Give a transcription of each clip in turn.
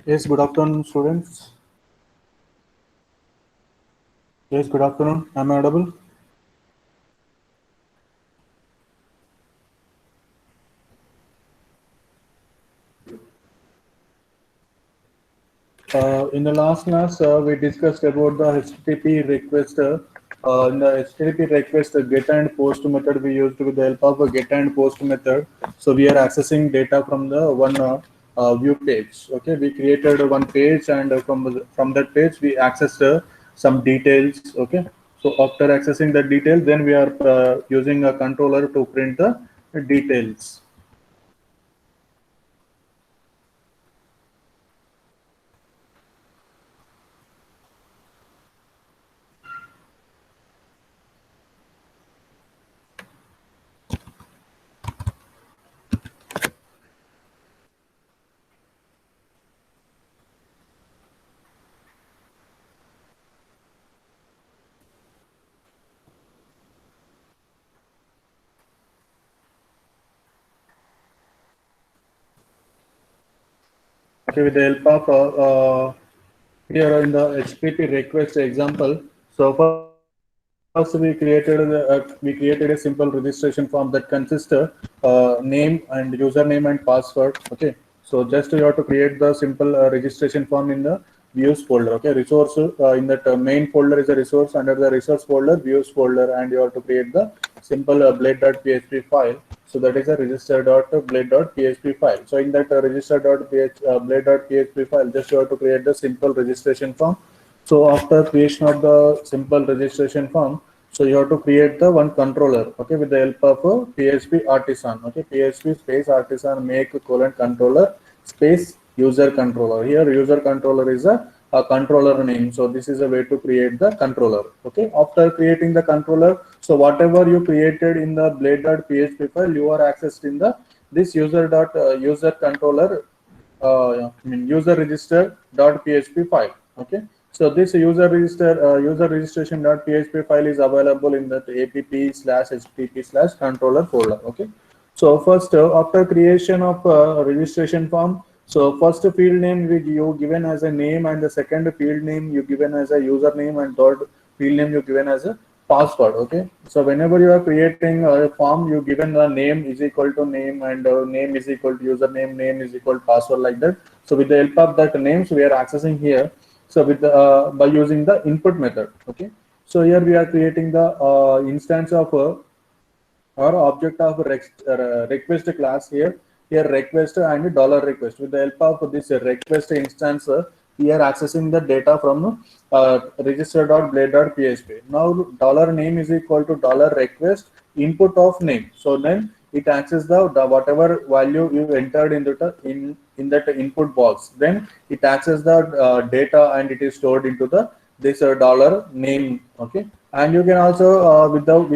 Yes, good afternoon, students. Yes, good afternoon. Am I audible? In the last class, we discussed about the HTTP request. In the HTTP request, get and post method we used with the help of a get and post method. So we are accessing data from the one view page. Okay, we created one page, and from that page we accessed some details. Okay, so after accessing the details, then we are using a controller to print the details. Okay, with the help of here in the HTTP request example. So first we created a simple registration form that consists name and username and password. Okay, so just you have to create the simple registration form in the views folder. Okay, resource in that main folder is a resource. Under the resource folder, views folder, and you have to create the simple blade.php file. So that is a register.blade.php file. So in that blade.php file, just you have to create the simple registration form. So after creation of the simple registration form, so you have to create the one controller, okay, with the help of a PHP artisan, okay, PHP space artisan make colon controller space user controller. Here user controller is a controller name. So this is a way to create the controller. Okay, after creating the controller, so whatever you created in the blade.php file, you are accessed in the this user controller user register .php file. Okay, so this user registration.php file is available in that app/http/controller folder. Okay, so first after creation of registration form, so first field name you given as a name, and the second field name you given as a username, and third field name you given as a password. Okay, so whenever you are creating a form, you given the name is equal to name, and name is equal to username, name is equal to password, like that. So with the help of that names we are accessing here. So with the by using the input method. Okay, so here we are creating the instance of or object of request class here. Here request and dollar request. With the help of this request instance, we are accessing the data from register.blade.php. Now dollar name is equal to dollar request input of name. So then it accesses the whatever value you entered into the in that input box. Then it accesses the data, and it is stored into the this dollar name. Okay, and you can also without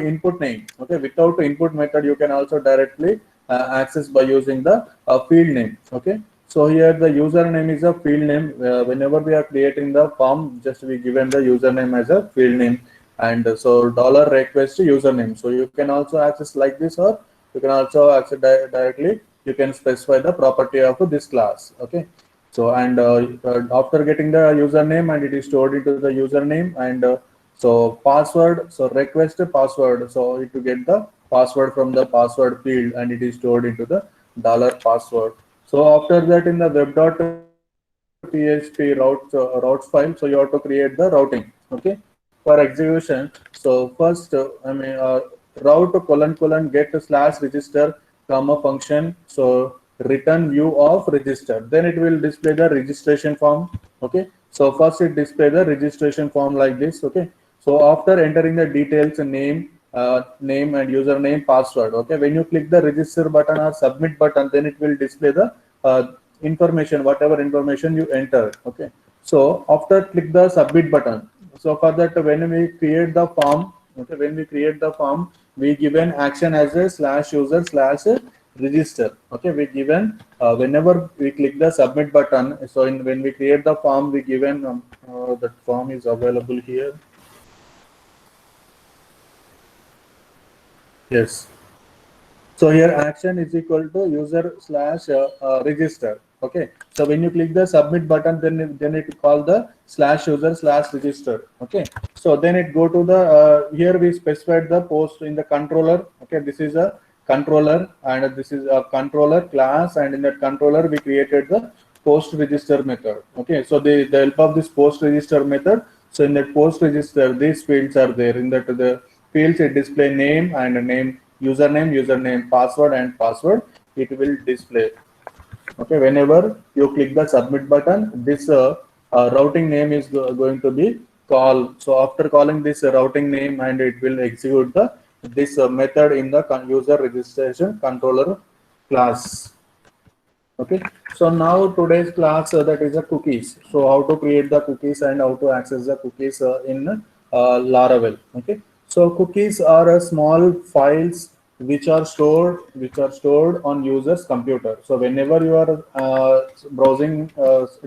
input name. Okay, without input method, you can also directly access by using the field name. Okay, so here the username is a field name. Whenever we are creating the form, just we given the username as a field name, and so dollar request username. So you can also access like this, or you can also access directly. You can specify the property of this class. Okay, so and after getting the username, and it is stored into the username, and so password, so request password, so it to get the password from the password field, and it is stored into the dollar password. So after that, in the web.php routes file, so you have to create the routing. Okay, for execution. So first route colon get slash register comma function, so return view of register, then it will display the registration form. Okay, so first it display the registration form like this. Okay, so after entering the details, name and username, password. Okay, when you click the register button or submit button, then it will display the information, whatever information you enter. Okay, so after click the submit button, so for that, when we create the form, okay, when we create the form, we given action as a slash user slash register. Okay, we given whenever we click the submit button. So when we create the form, we given that form is available here. Yes. So here action is equal to user slash register. Okay, so when you click the submit button, then it call the /user/register. Okay, so then it go to the here we specified the post in the controller. Okay, this is a controller and this is a controller class, and in that controller we created the post register method. Okay, so the help of this post register method, so in that post register these fields are there. In that the fields it display name and name, username, password and password it will display. Okay, whenever you click the submit button, this routing name is going to be called. So after calling this routing name, and it will execute the this method in the user registration controller class. Okay, so now today's class that is a cookies. So how to create the cookies and how to access the cookies in Laravel. Okay, so cookies are small files which are stored on user's computer. So whenever you are browsing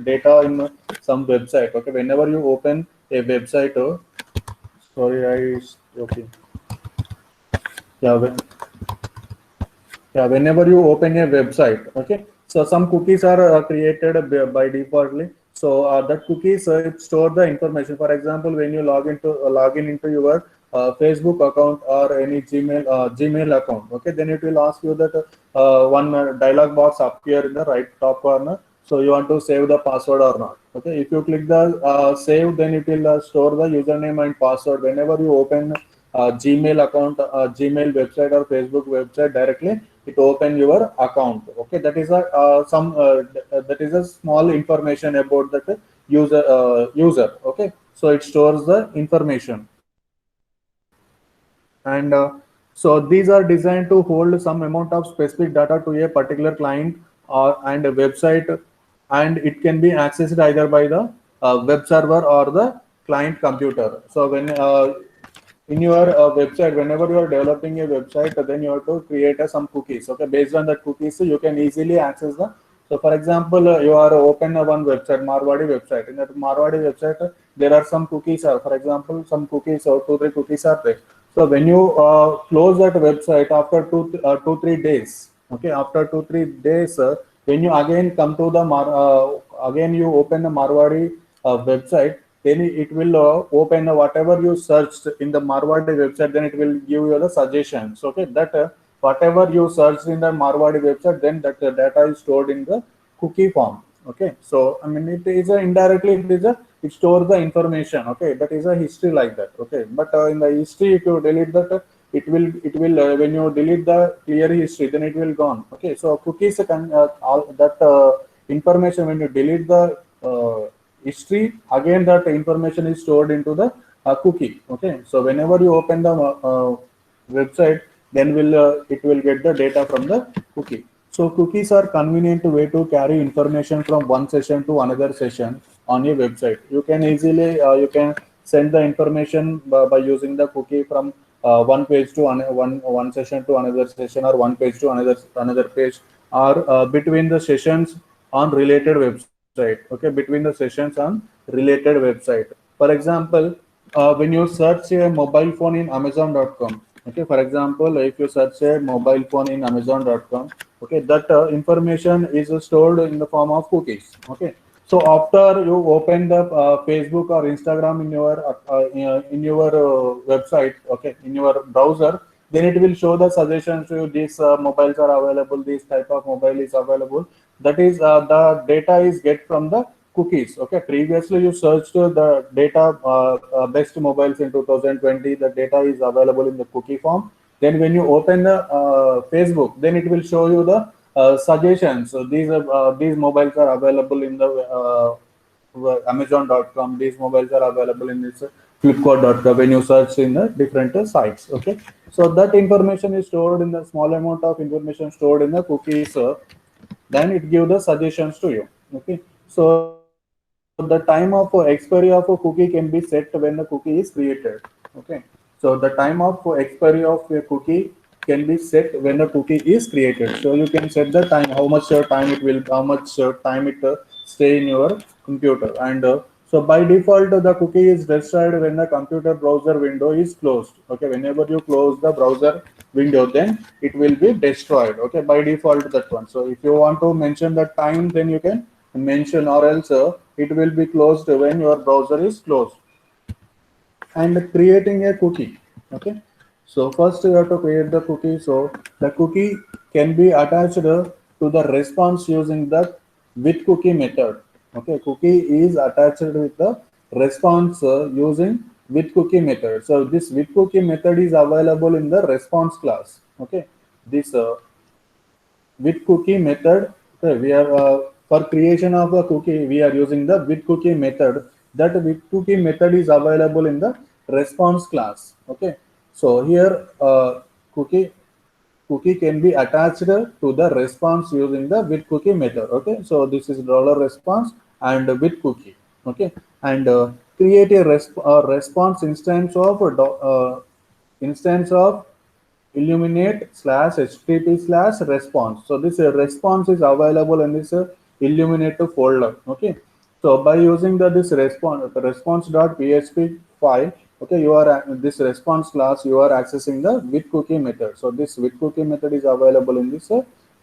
data in some website, okay, whenever you open a website, sorry, okay, yeah, yeah, whenever you open a website, okay, so some cookies are created by defaultly. So that cookies it store the information. For example, when you log in into your Facebook account or any Gmail account, okay, then it will ask you that one dialog box appear in the right top corner. So you want to save the password or not? Okay, if you click the save, then it will store the username and password. Whenever you open Gmail account, Gmail website or Facebook website directly, it open your account. Okay, that is a that is a small information about that user. Okay, so it stores the information, and so these are designed to hold some amount of specific data to a particular client or and a website, and it can be accessed either by the web server or the client computer. So when in your website, whenever you are developing a website, then you have to create some cookies. Okay, based on that cookies, you can easily access the. So for example, you are open one website, Marwadi website. In that Marwadi website, there are some cookies. For example, some cookies or 2 3 cookies are there. So when you close that website after 2 3 days, okay, after 2 3 days, when you again come to the again you open the Marwadi website, then it will open whatever you searched in the Marwadi website, then it will give you the suggestions. Okay, that whatever you searched in the Marwadi website, then that data is stored in the cookie form. Okay, so I mean it is indirectly it stores the information. Okay, that is a history like that. Okay, but in the history, if you delete that, it will when you delete the clear history, then it will gone. Okay, so cookies can all that information, when you delete the history, again that information is stored into the cookie. Okay, so whenever you open the website, then it will get the data from the cookie. So cookies are convenient way to carry information from one session to another session on a website. You can easily you can send the information by using the cookie from one page to one session to another session, or one page to another page, or between the sessions on related website. Okay, between the sessions on related website. For example, when you search a mobile phone in Amazon.com. Okay, for example, if you search a mobile phone in Amazon.com, okay, that information is stored in the form of cookies. Okay, so after you open the Facebook or Instagram in your website, okay, in your browser, then it will show the suggestions to you. These mobiles are available. This type of mobile is available. That is the data is get from the cookies. Okay, previously you searched the data best mobiles in 2020. The data is available in the cookie form. Then when you open the Facebook, then it will show you the suggestions. So these mobiles are available in the Amazon.com. These mobiles are available in this Flipkart.com when you search in the different sites. Okay, so that information is stored in the small amount of information stored in the cookies. Then it gives the suggestions to you. Okay, so the time of expiry of a cookie can be set when the cookie is created. Okay, so the time of expiry of a cookie can be set when the cookie is created. So you can set the time, how much time it will, how much time it stay in your computer. And so by default, the cookie is destroyed when the computer browser window is closed. Okay, whenever you close the browser, window, then it will be destroyed. Okay, by default that one. So if you want to mention the time, then you can mention, or else it will be closed when your browser is closed. And creating a cookie. Okay, so first you have to create the cookie. So the cookie can be attached to the response using the with cookie method. Okay, cookie is attached with the response using with cookie method. So this with cookie method is available in the response class. Okay, this with cookie method, okay, we are for creation of a cookie we are using the with cookie method. That with cookie method is available in the response class. Okay, so here cookie can be attached to the response using the with cookie method. Okay, so this is dollar response and with cookie. Okay, and create a response instance of illuminate slash http slash response. So this response is available in this illuminate folder. Okay, so by using the this response.php file, okay, you are this response class you are accessing the with cookie method. So this with cookie method is available in this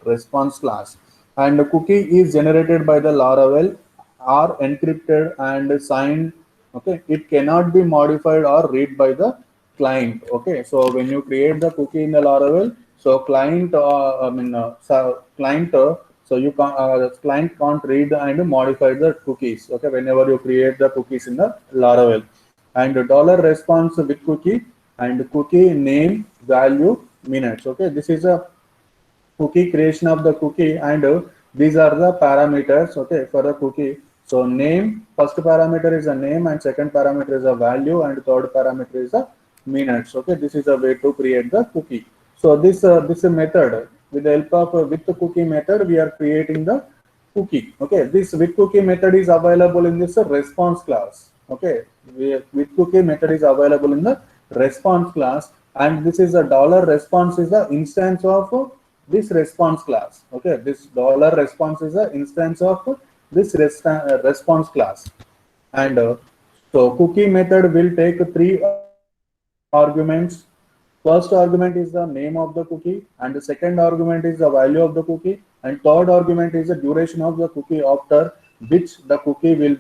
response class, and the cookie is generated by the Laravel, are encrypted and signed. Okay, it cannot be modified or read by the client. Okay, so when you create the cookie in the Laravel, so client so you can client can't read and modify the cookies. Okay, whenever you create the cookies in the Laravel. And dollar response with cookie and cookie name value minutes. Okay, this is a cookie creation of the cookie, and these are the parameters. Okay, for the cookie. So name, first parameter is a name, and second parameter is a value, and third parameter is a minutes. Okay, this is a way to create the cookie. So this method, with the help of with the cookie method, we are creating the cookie. Okay, this with cookie method is available in this response class. Okay, with cookie method is available in the response class, and this is a dollar response is the instance of this response class. Okay, this dollar response is an instance of this response class. And so cookie method will take three arguments. First argument is the name of the cookie, and the second argument is the value of the cookie, and third argument is the duration of the cookie, after which the cookie will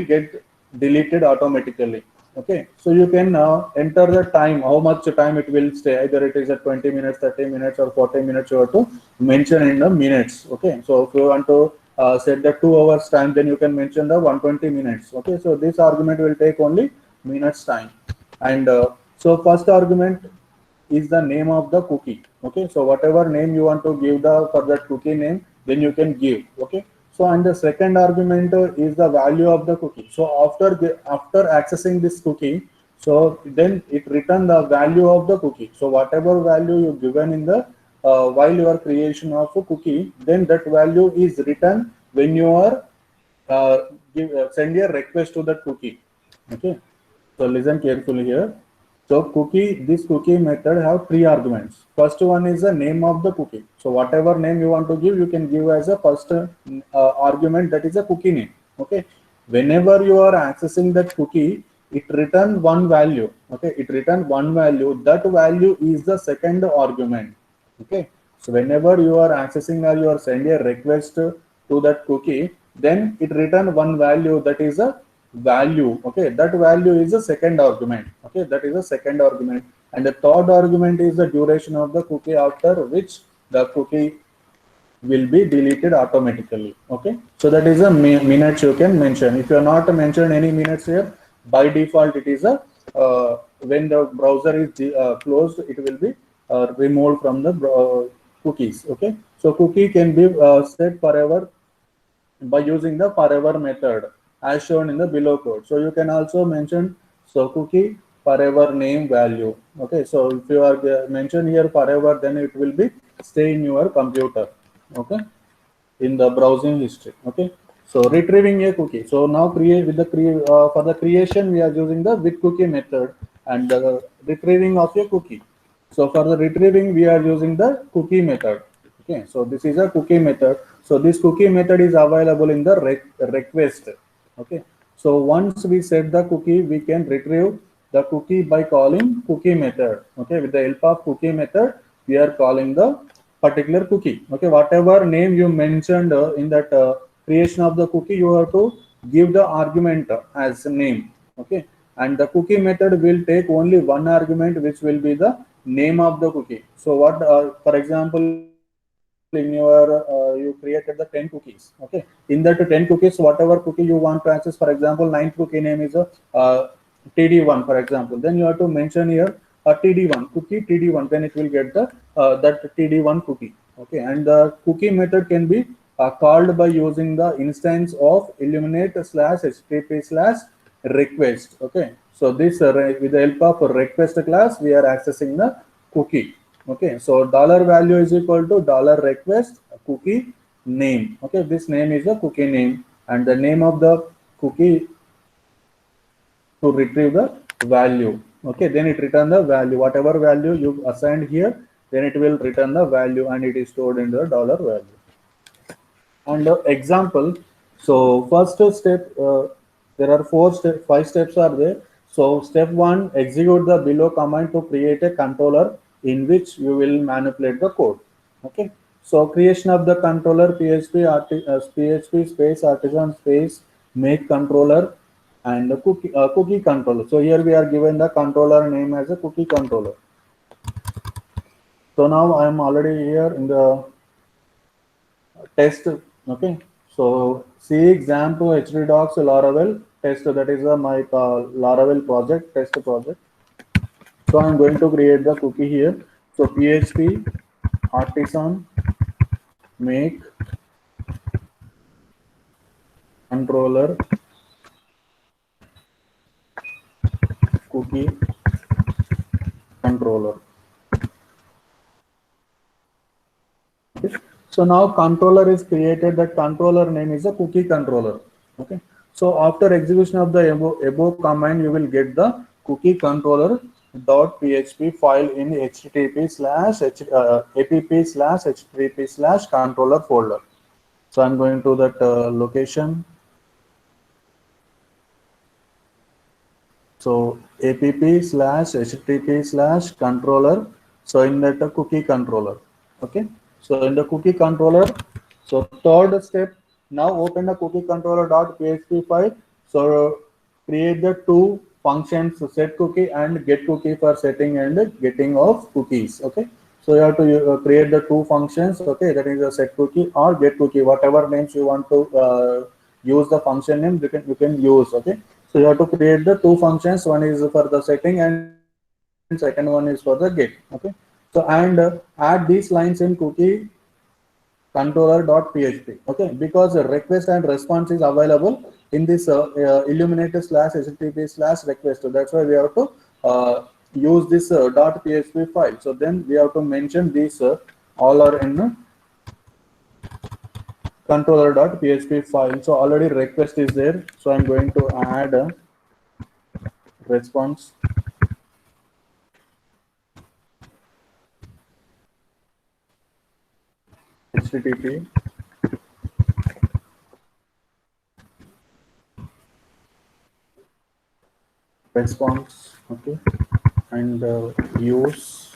get deleted automatically. Okay, so you can now enter the time, how much time it will stay, either it is at 20 minutes, 30 minutes, or 40 minutes. You have to mention in the minutes. Okay, so if you want to set the 2 hours time, then you can mention the 120 minutes. Okay, so this argument will take only minutes time. And so first argument is the name of the cookie. Okay, so whatever name you want to give the for that cookie name, then you can give. Okay, so and the second argument is the value of the cookie. So after accessing this cookie, so then it return the value of the cookie. So whatever value you given in the while your creation of a cookie, then that value is written when you are send a request to that cookie. Okay, so listen carefully here. So this cookie method have three arguments. First one is the name of the cookie. So whatever name you want to give, you can give as a first argument, that is a cookie name. Okay, whenever you are accessing that cookie, it return one value. Okay, it return one value. That value is the second argument. Okay, so whenever you are accessing or you are sending a request to that cookie, then it return one value, that is a value. Okay, that value is the second argument. Okay, that is the second argument. And the third argument is the duration of the cookie, after which the cookie will be deleted automatically. Okay, so that is a minutes you can mention. If you are not mentioned any minutes here, by default it is a when the browser is closed, it will be removed from the cookies. Okay, so cookie can be set forever by using the forever method as shown in the below code. So you can also mention so cookie forever name value. Okay, so if you are mentioned here forever, then it will be stay in your computer. Okay, in the browsing history. Okay, so retrieving a cookie. So now create with the for the creation we are using the with cookie method, and the retrieving of a cookie. So for the retrieving we are using the cookie method. Okay, so this is a cookie method. So this cookie method is available in the request. Okay, so once we set the cookie, we can retrieve the cookie by calling cookie method. Okay, with the help of cookie method, we are calling the particular cookie. Okay, whatever name you mentioned in that creation of the cookie, you have to give the argument as a name. Okay, and the cookie method will take only one argument, which will be the name of the cookie. So what, for example, in your you created the 10 cookies. Okay, in that 10 cookies, whatever cookie you want to access, for example, ninth cookie name is a TD1, for example, then you have to mention here a TD1 cookie, TD1, then it will get the that TD1 cookie. Okay, and the cookie method can be called by using the instance of illuminate slash http slash request. Okay, so this with the help of request class, we are accessing the cookie. Okay, so dollar value is equal to dollar request cookie name. Okay, this name is the cookie name, and the name of the cookie to retrieve the value. Okay, then it return the value, whatever value you assigned here, then it will return the value, and it is stored in the dollar value. And example, so first step, there are five steps are there. So step one, execute the below command to create a controller in which you will manipulate the code. Okay, so creation of the controller, PHP space artisan space make controller, and the cookie controller. So here we are given the controller name as a cookie controller. So now I am already here in the test. Okay, so C example hddocs laravel test, that is my laravel project, test project. So I'm going to create the cookie here. So PHP artisan make controller cookie controller. Okay. So now controller is created. That controller name is a cookie controller. Okay. So after execution of the above command, you will get the cookie controller .php file in http slash app slash http slash controller folder. So I'm going to that location. So app slash http slash controller. So in that cookie controller. Okay. So in the cookie controller, so third step, now open the cookie controller.php file. So create the two functions, set cookie and get cookie, for setting and getting of cookies. Okay. So you have to create the two functions. Okay, that is a set cookie or get cookie, whatever names you want to use the function name, you can use. Okay. So you have to create the two functions. One is for the setting and second one is for the get. Okay. So and add these lines in cookie controller.php. Okay, because the request and response is available in this illuminator slash http slash request. So that's why we have to use this .php file. So then we have to mention these all are in controller.php file. So already request is there. So I'm going to add a response http response. Okay, and use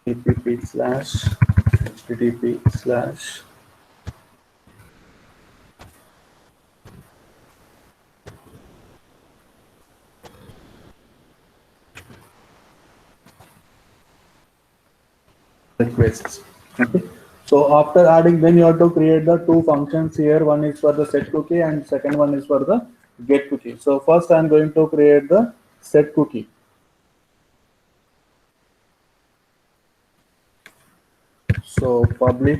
app slash http slash requests. Okay. So after adding, then you have to create the two functions here. One is for the set cookie and second one is for the get cookie. So first I'm going to create the set cookie. So public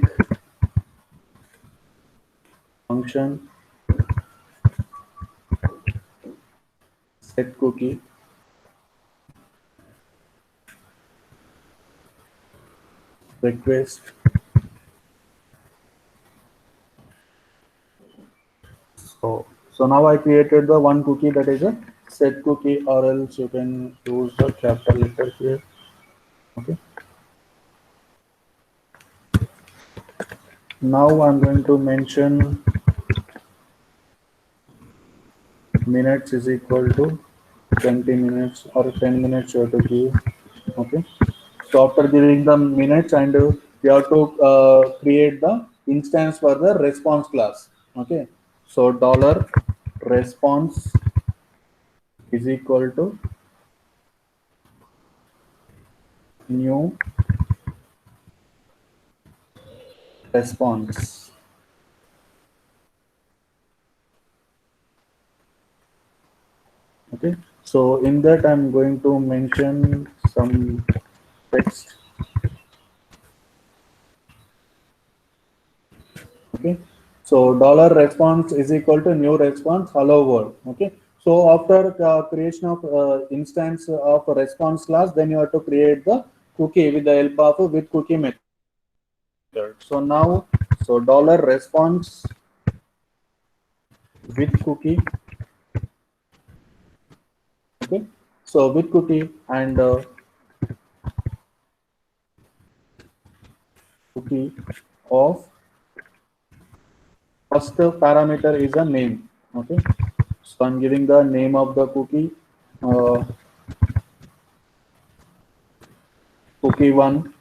function set cookie request. So now I created the one cookie, that is a set cookie, or else you can use the capital letter here. Okay. Now I'm going to mention minutes is equal to 20 minutes or 10 minutes you have to give. Okay, so after giving the minutes, and you have to create the instance for the response class. Okay, so dollar response is equal to new response. Okay, so in that I'm going to mention some text. Okay, so dollar response is equal to new response hello world. Okay, so after creation of instance of a response class, then you have to create the cookie with the help of a with cookie method. So now, so dollar response with cookie. Okay, so with cookie and cookie of first parameter is a name. Okay, so I'm giving the name of the cookie, uh, cookie one,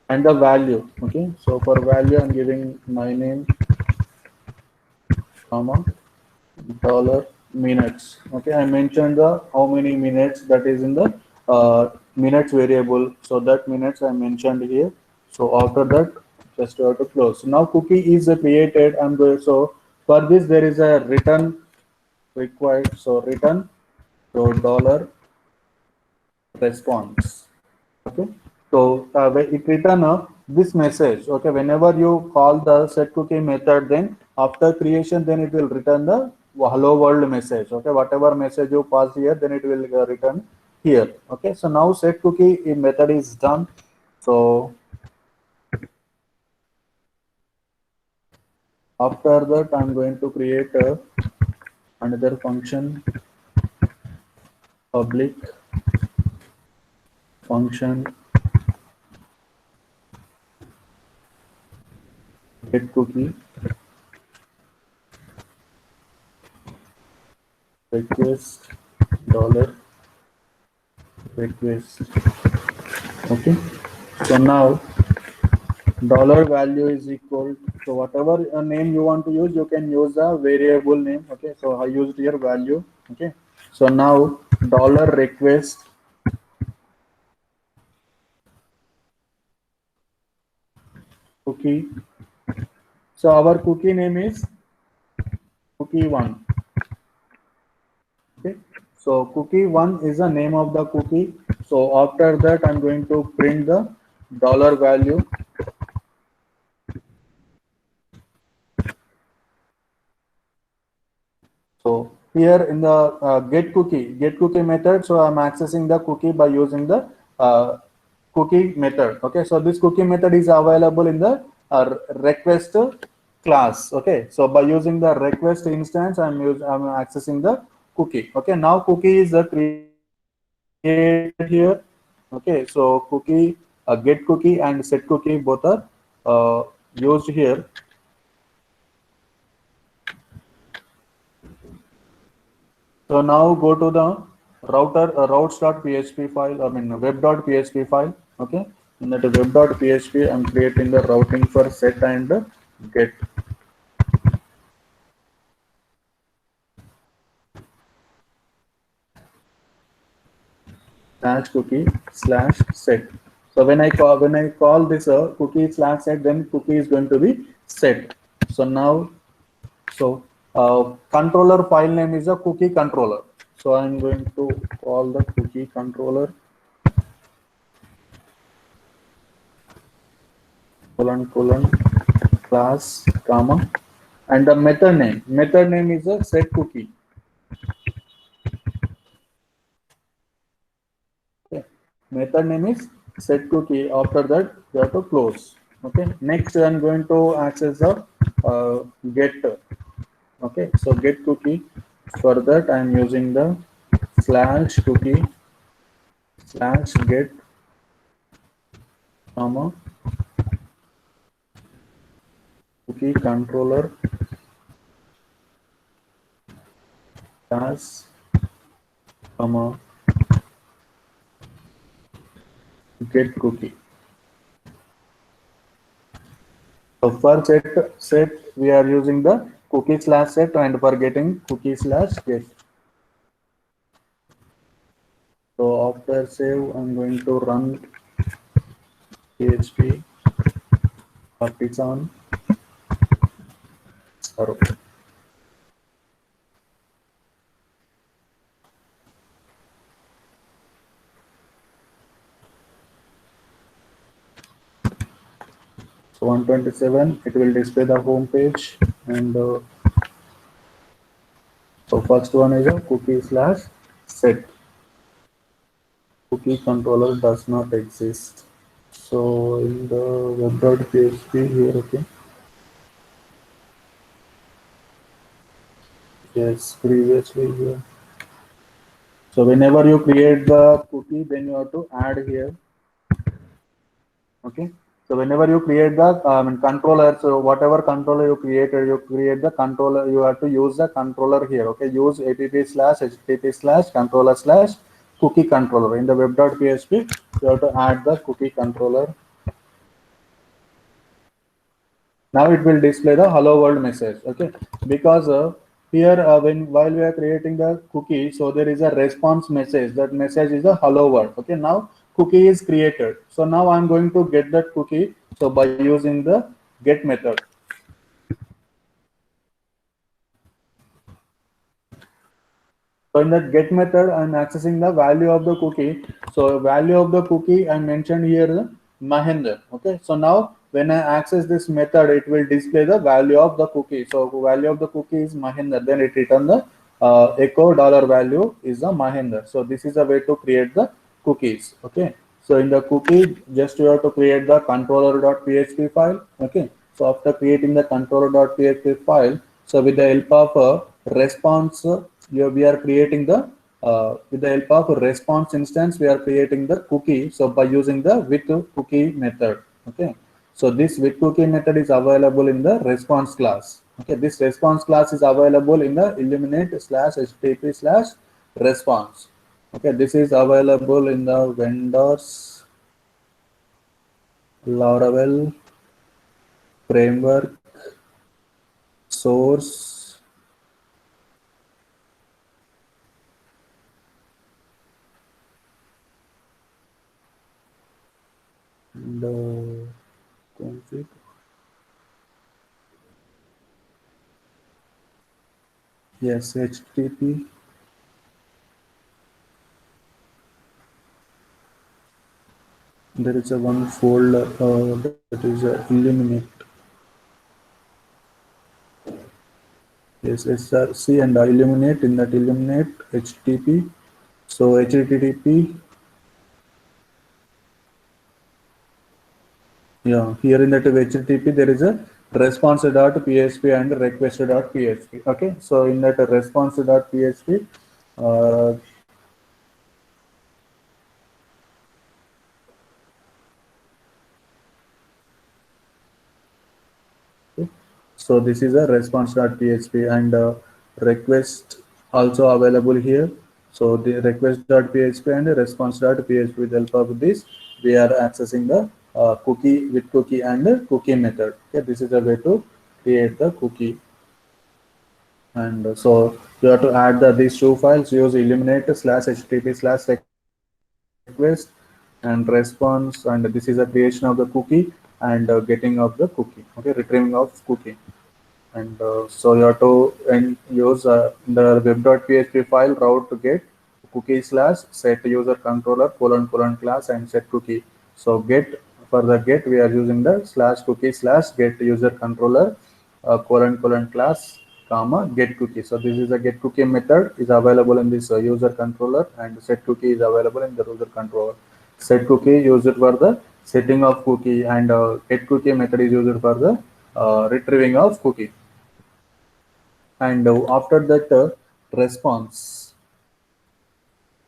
and the value. Okay, so for value I'm giving my name, comma, dollar minutes. Okay, I mentioned the how many minutes that is in the minutes variable, so that minutes I mentioned here. So after that, just have to close. So now cookie is created. I'm going, so for this there is a return required. So return, so dollar response. Okay, so it return this message. Okay, whenever you call the set cookie method, then after creation, then it will return the hello world message. Okay, whatever message you pass here, then it will return here. Okay, so now set cookie method is done. So after that I'm going to create another function, public function get cookie request dollar request. Okay, so now dollar value is equal to whatever name you want to use, you can use a variable name. Okay, so I used here value. Okay, so now dollar request cookie, so our cookie name is cookie one. Okay, so cookie one is the name of the cookie. So after that I'm going to print the dollar value. So here in the get cookie method, so I'm accessing the cookie by using the cookie method. Okay, so this cookie method is available in the request class. Okay, so by using the request instance, I'm accessing the cookie. Okay, now cookie is created here. Okay, so cookie get cookie and set cookie both are used here. So now go to the routes.php file, I mean web.php file. Okay, in that web.php, I'm creating the routing for set and get. Slash cookie slash set. So when I call this cookie slash set, then cookie is going to be set. So now, so controller file name is a cookie controller. So I'm going to call the cookie controller colon class comma, and the method name is a set cookie. Okay, method name is set cookie. After that you have to close. Okay, next I'm going to access the get. Okay, so get cookie. For that I'm using the slash cookie slash get comma cookie controller class comma get cookie. So for set we are using the cookie slash set, and for getting cookie slash get. So after save, I'm going to run PHP artisan server. So 127, it will display the home page, and so first one is a cookie slash set. Cookie controller does not exist. So in the web.php here, okay. Yes, previously here. So whenever you create the cookie, then you have to add here. Okay. So whenever you create the controller, so whatever controller you created, you create the controller. You have to use the controller here. Okay. Use app/http/controller slash cookie controller in the web.php. You have to add the cookie controller. Now it will display the hello world message. Okay, because here when while we are creating the cookie, so there is a response message. That message is a hello world. Okay, now cookie is created. So now I'm going to get that cookie, so by using the get method. So in that get method, I'm accessing the value of the cookie. So value of the cookie I mentioned here Mahinder. Okay. So now when I access this method, it will display the value of the cookie. So value of the cookie is Mahinder. Then it return the echo dollar value is the Mahinder. So this is a way to create the cookies. Okay. So in the cookie, just you have to create the controller.php file. Okay. So after creating the controller.php file, so with the help of response, we are creating the with the help of response instance, we are creating the cookie. So by using the with cookie method. Okay. So this with cookie method is available in the response class. Okay. This response class is available in the illuminate/http/response. Okay. This is available in the vendors Laravel framework source and config. Yes, HTTP. There is a one folder that is illuminate. Yes, src and illuminate. In that illuminate HTTP. So HTTP. Yeah, here in that HTTP there is a response.php and request.php. Okay, so in that response.php, so this is a response.php, and request also available here. So the request.php and the response.php, with the help of this, we are accessing the cookie with cookie and the cookie method. Okay, this is a way to create the cookie. And so you have to add these two files. Use illuminate/http/request and response, and this is a creation of the cookie and getting of the cookie. Okay, retrieving of cookie. And so you have to use the web.php file route to get cookie slash set user controller colon class and set cookie. So get, for the get we are using the slash cookie slash get user controller colon class comma get cookie. So this is a get cookie method is available in this user controller, and set cookie is available in the user controller. Set cookie used for the setting of cookie, and get cookie method is used for the retrieving of cookie. And after that response.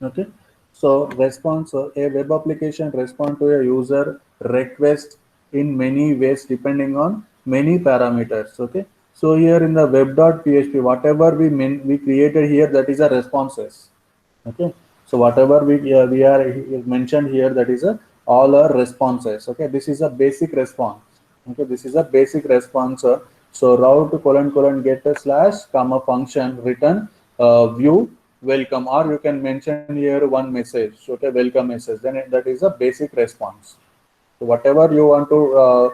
Okay, so response, a web application respond to a user request in many ways depending on many parameters. Okay, so here in the web.php, whatever we created here, that is a responses. Okay, so whatever we are mentioned here, that is a all our responses. Okay, this is a basic response. Okay, this is a basic response. So route colon colon get a slash comma function return view welcome, or you can mention here one message. Okay, welcome message. Then that is a basic response. So whatever you want to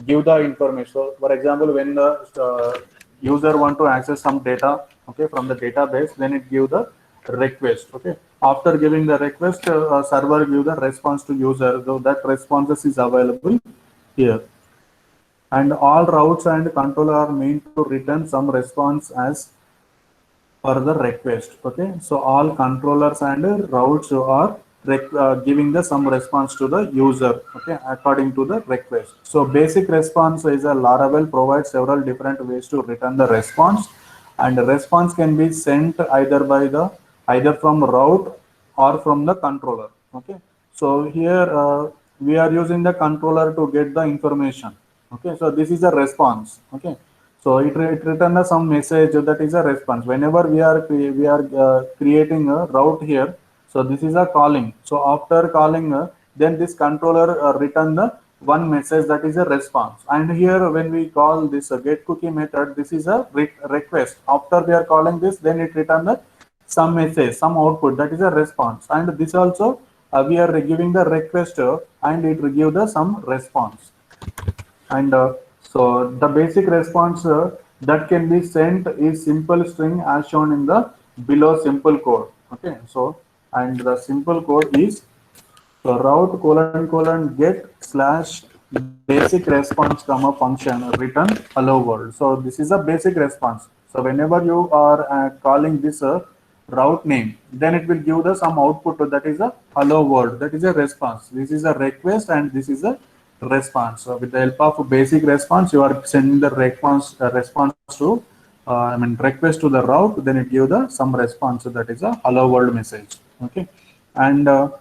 give the information. So for example, when the user want to access some data, okay, from the database, then it give the request. Okay, after giving the request, server give the response to user. So that responses is available here. And all routes and controller are meant to return some response as for the request. Okay, so all controllers and routes are giving the some response to the user, okay, according to the request. So basic response is a Laravel provides several different ways to return the response, and the response can be sent either from route or from the controller. Okay, so here we are using the controller to get the information. Okay, so this is a response. Okay, so it returns some message, that is a response. Whenever we are creating a route here, so this is a calling. So after calling, then this controller return the one message, that is a response. And here when we call this get cookie method, this is a request. After we are calling this, then it return the some message, some output, that is a response. And this also we are giving the request and it will give the some response. And so the basic response that can be sent is simple string as shown in the below simple code. Okay, so and the simple code is so route colon colon get slash basic response comma function return hello world. So this is a basic response. So whenever you are calling this route name, then it will give the some output, that is a hello world, that is a response. This is a request and this is a response. So with the help of basic response, you are sending the response to I mean request to the route, then it give the some response, that is a hello world message. Okay, and so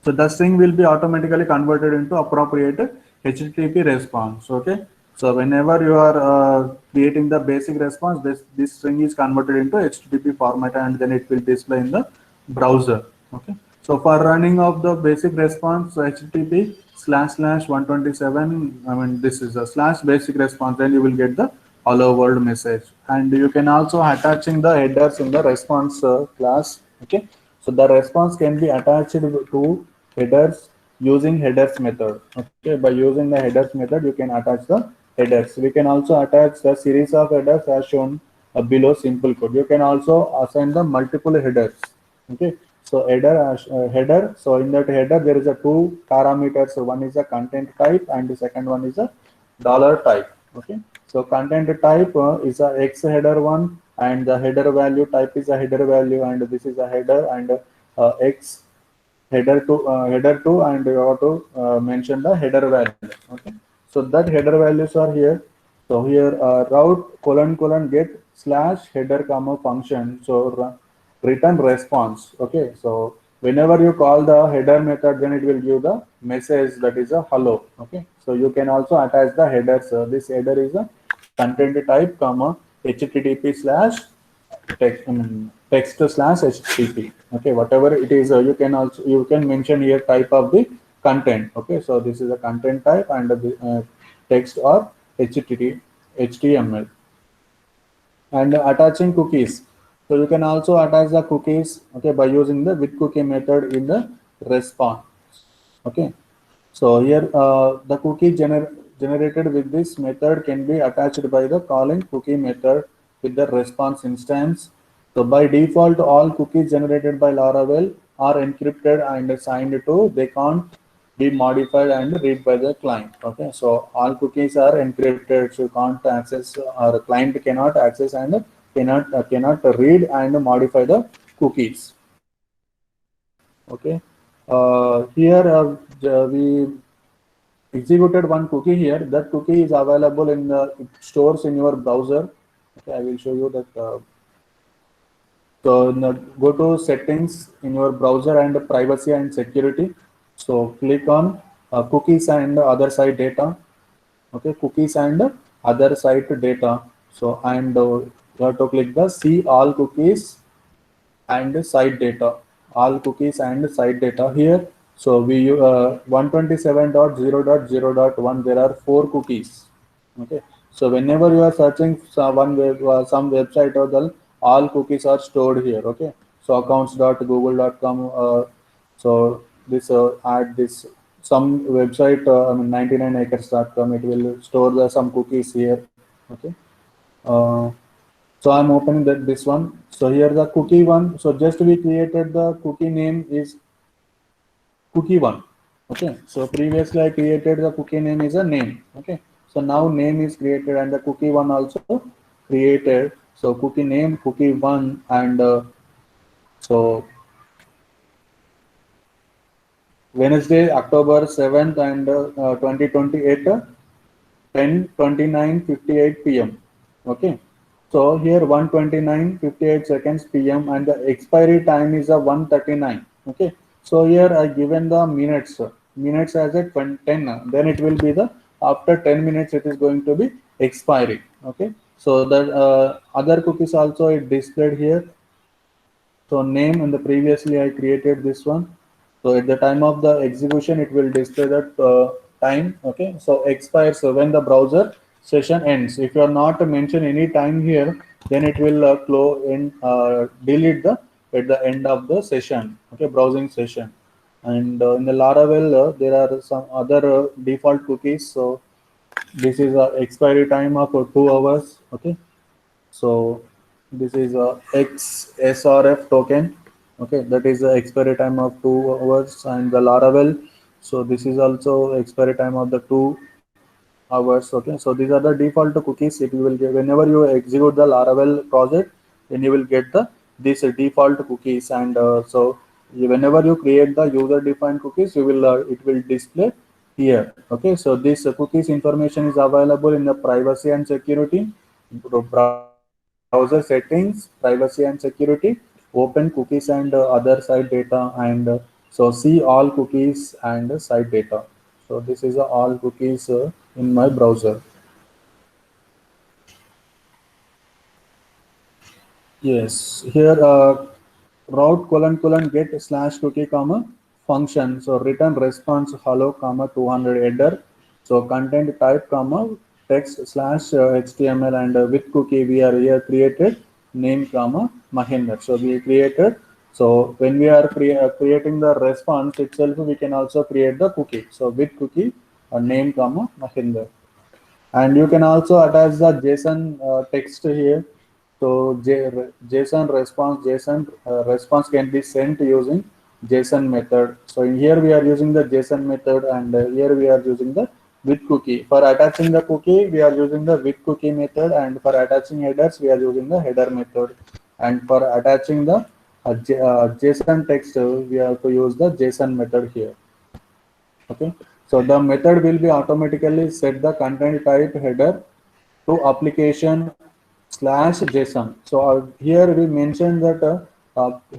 the string will be automatically converted into appropriate HTTP response. Okay. So whenever you are creating the basic response, this string is converted into HTTP format and then it will display in the browser. Okay. So for running of the basic response, so HTTP // 127. I mean this is a slash basic response. Then you will get the hello world message, and you can also attaching the headers in the response class. Okay. So the response can be attached to headers using headers method. Okay, by using the headers method, you can attach the headers. We can also attach the series of headers as shown below simple code. You can also assign the multiple headers. Okay, so header. So in that header, there is a two parameters. So one is a content type, and the second one is a dollar type. Okay, so content type is a X header one, and the header value type is a header value, and this is a header and X header to, and you have to mention the header value. Okay, so that header values are here. So here route colon colon get slash header comma function. So return response. Okay, so whenever you call the header method, then it will give the message, that is a hello. Okay, so you can also attach the headers. This header is a content type comma http slash text slash http. Okay, whatever it is, you can mention here type of the content. Okay, so this is a content type and the text or html. And attaching cookies, so you can also attach the cookies, okay, by using the with cookie method in the response. Okay, so here the cookie generated with this method can be attached by the calling cookie method with the response instance. So by default, all cookies generated by Laravel are encrypted and signed to. They can't be modified and read by the client. Okay, so all cookies are encrypted, so you can't access, or client cannot access and cannot read and modify the cookies. Okay, here we executed one cookie here. That cookie is available in the, it stores in your browser. Okay, I will show you that. So go to settings in your browser and privacy and security. So click on cookies and other site data. Okay, cookies and other site data. So and you have to click the see all cookies and site data, all cookies and site data here. So we 127.0.0.1, there are 4 cookies. Okay, so whenever you are searching some website or the all cookies are stored here. Okay, so accounts.google.com. So this add this some website, I mean 99acres.com, it will store some cookies here. Okay, uh, so I'm opening this one. So here the cookie one. So just we created the cookie name is cookie one. Okay. So previously I created the cookie name is a name. Okay. So now name is created and the cookie one also created. So cookie name, cookie one, and so Wednesday, October 7th and 2028, 10:29:58 p.m. Okay. So here 1:29:58 seconds p.m. and the expiry time is a 1:39. Okay. So here I given the minutes as a 10. Then it will be the after 10 minutes it is going to be expiry. Okay. So the other cookies also it displayed here. So name, and the previously I created this one. So at the time of the execution, it will display that time. Okay. So expires when the browser session ends. If you are not to mention any time here, then it will close and delete the at the end of the session. Okay, browsing session. And in the Laravel, there are some other default cookies. So this is a expiry time of 2 hours. Okay, so this is a XSRF token. Okay, that is the expiry time of 2 hours, and the Laravel. So this is also expiry time of the 2 hours. Okay, so these are the default cookies. It will get whenever you execute the Laravel project, then you will get the these default cookies, and so whenever you create the user defined cookies, you will it will display here. Okay, so this cookies information is available in the privacy and security, browser settings, privacy and security, open cookies and other site data, and so see all cookies and site data. So this is all cookies in my browser. Yes, here route colon colon get slash cookie comma function. So return response hello comma 200 header. So content type comma text slash HTML, and with cookie we are here created name comma Mahinder. So we created. So when we are creating the response itself, we can also create the cookie. So with cookie name comma Mahinder. And you can also attach the JSON text here. So JSON response can be sent using JSON method. So in here we are using the JSON method, and here we are using the with cookie. For attaching the cookie, we are using the with cookie method, and for attaching headers, we are using the header method. And for attaching the JSON text, we have to use the JSON method here. Okay, so the method will be automatically set the content type header to application slash JSON. So here we mentioned that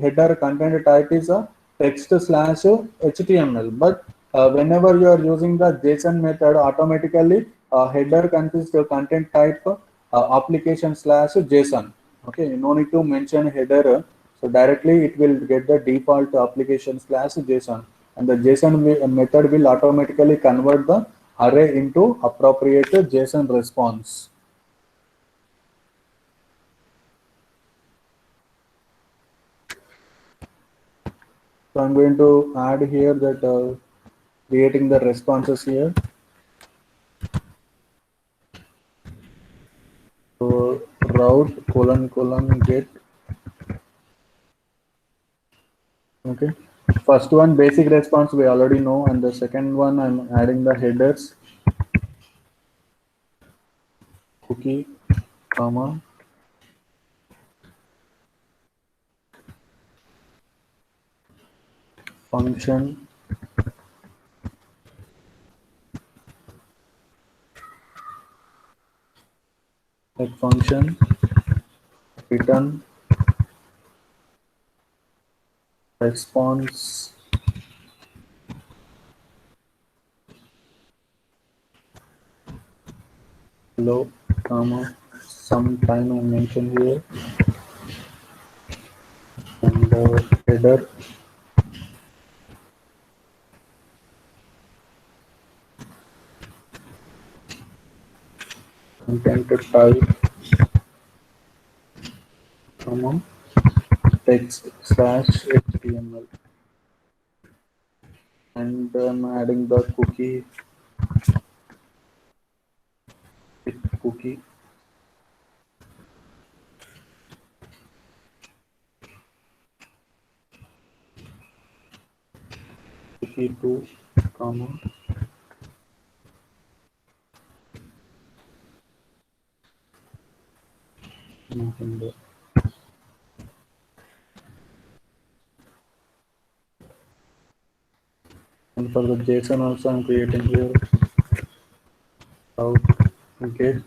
header content type is a text slash HTML, but whenever you are using the JSON method, automatically header consists of content type application slash JSON. Okay, you no need to mention header, so directly it will get the default application slash JSON, and the JSON method will automatically convert the array into appropriate JSON response. So I'm going to add here that creating the responses here. So route colon colon get. Okay. First one basic response we already know, and the second one I'm adding the headers cookie comma function like function return response hello comma some time I mentioned here. header, content type, comma, text slash HTML, and I'm adding the cookie cookie to comma nothing there. And for the JSON also I'm creating here out get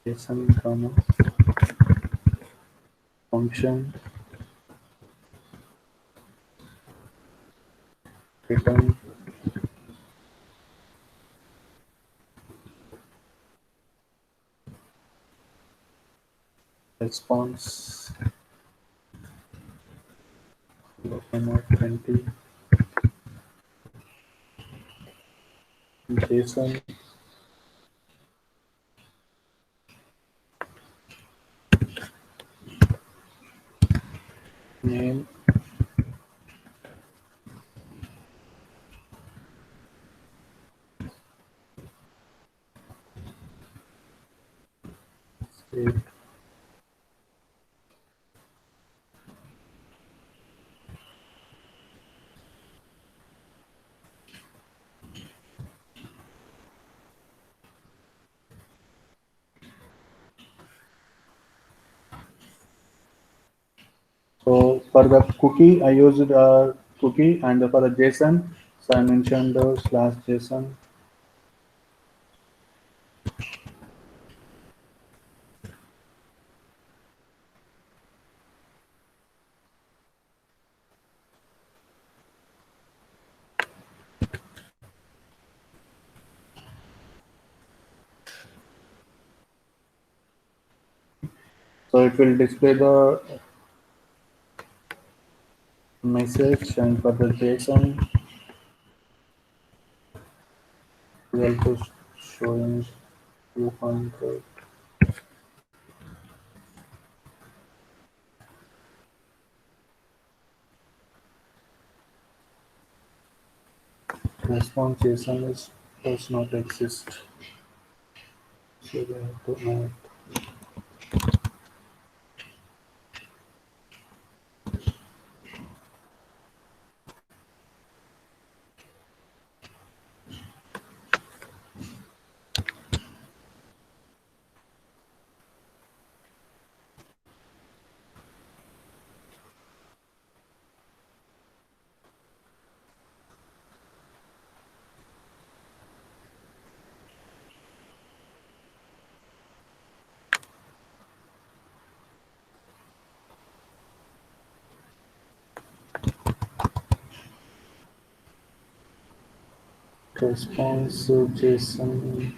JSON comma function return response comma 20 JSON name state. So for the cookie, I used a cookie, and for the JSON, so I mentioned slash JSON. So it will display the message, and for the JSON, we also showing 200 response JSON is does not exist. So we have to add response JSON.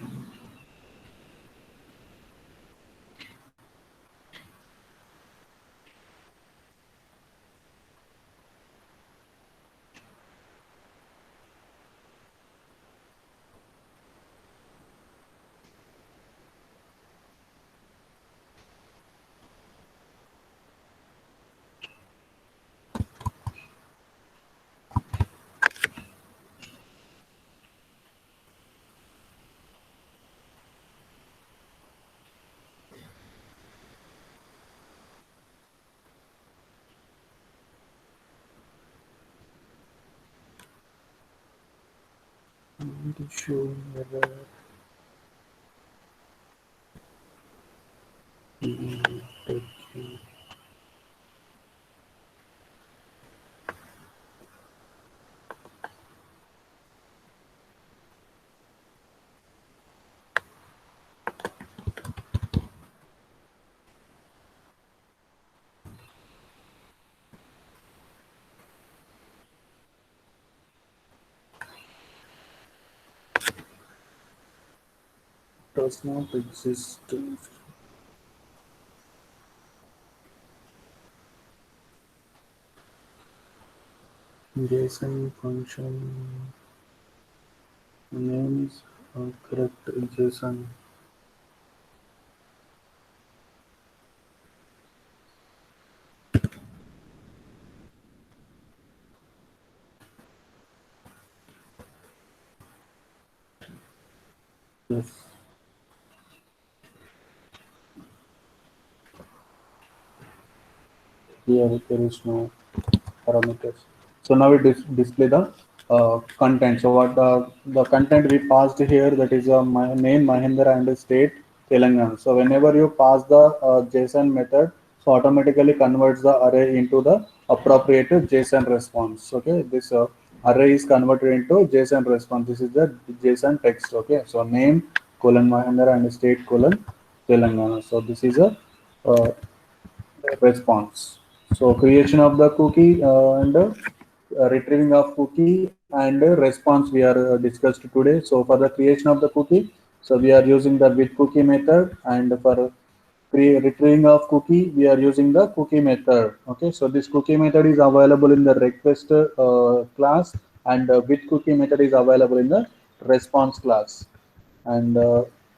Show error. does not exist. JSON function name is correct JSON. Yes. Here there is no parameters. So now we display the content. So what the content we passed here, that is my name Mahendra and state Telangana. So whenever you pass the JSON method, so automatically converts the array into the appropriate JSON response. Okay, this array is converted into JSON response. This is the JSON text. Okay, so name colon Mahendra and state colon Telangana. So this is a uh, response. So creation of the cookie and retrieving of cookie and response we are discussed today. So for the creation of the cookie, so we are using the with cookie method, and for retrieving of cookie we are using the cookie method. Okay, so this cookie method is available in the request class, and with cookie method is available in the response class. And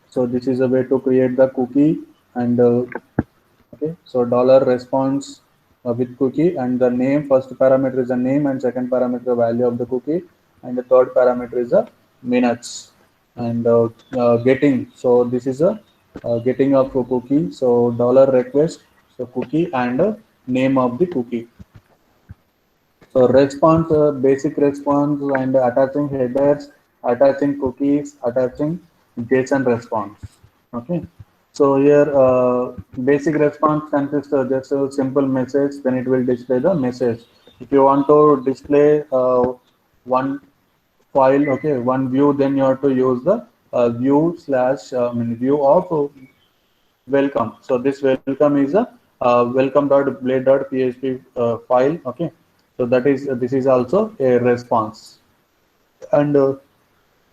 so this is a way to create the cookie. And okay, so dollar response with cookie, and the name, first parameter is the name, and second parameter the value of the cookie, and the third parameter is the minutes. And getting, so this is a getting of a cookie, so dollar request, so cookie, and name of the cookie. So response, basic response, and attaching headers, attaching cookies, attaching JSON response. Okay. So here basic response consists of just a simple message, then it will display the message. If you want to display one file, okay, one view, then you have to use the view slash view of welcome. So this welcome is a welcome.blade.php file. Okay, so that is this is also a response. And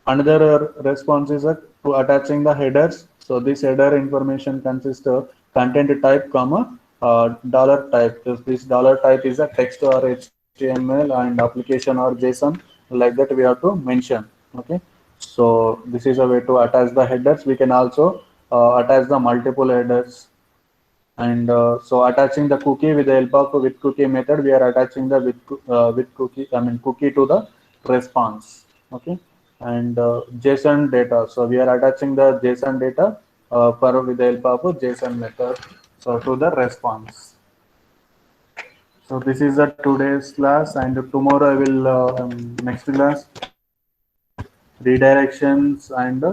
another response is to attaching the headers. So this header information consists of content type comma dollar type. This dollar type is a text or HTML, and application or JSON, like that we have to mention. Okay, so this is a way to attach the headers. We can also attach the multiple headers. And so attaching the cookie with the help of with cookie method, we are attaching the with cookie, cookie to the response. Okay, and JSON data. So we are attaching the JSON data for with the help of JSON method, so to the response. So this is the today's class, and tomorrow I will next class redirections and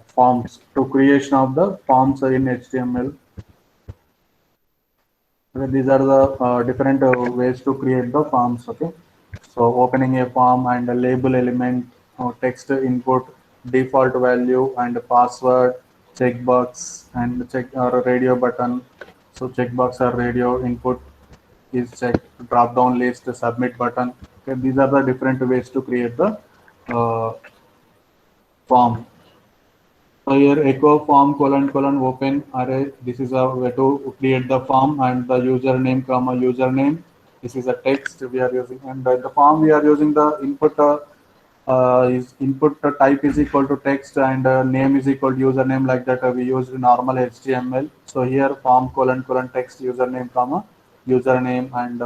forms, to creation of the forms in HTML. Okay, these are the different ways to create the forms. Okay, so opening a form and a label element, text input, default value, and password, checkbox, and check or radio button. So checkbox or radio input is checked, drop down list, submit button. Okay, these are the different ways to create the form. So here echo form colon colon open array. This is a way to create the form, and the username comma username. This is a text we are using, and the form we are using the input is input type is equal to text, and name is equal to username, like that we use normal HTML. So here form colon colon text username comma username, and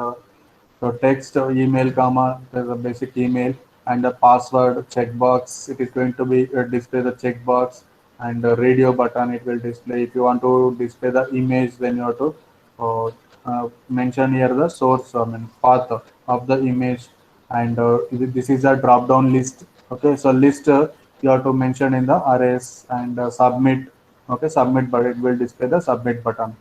so text email comma there's a basic email, and the password checkbox, it is going to be display the checkbox, and the radio button it will display. If you want to display the image, then you have to mention here the source, path of the image, and this is a drop down list. Okay, so list you have to mention in the arrays, and submit. Okay, submit, but it will display the submit button.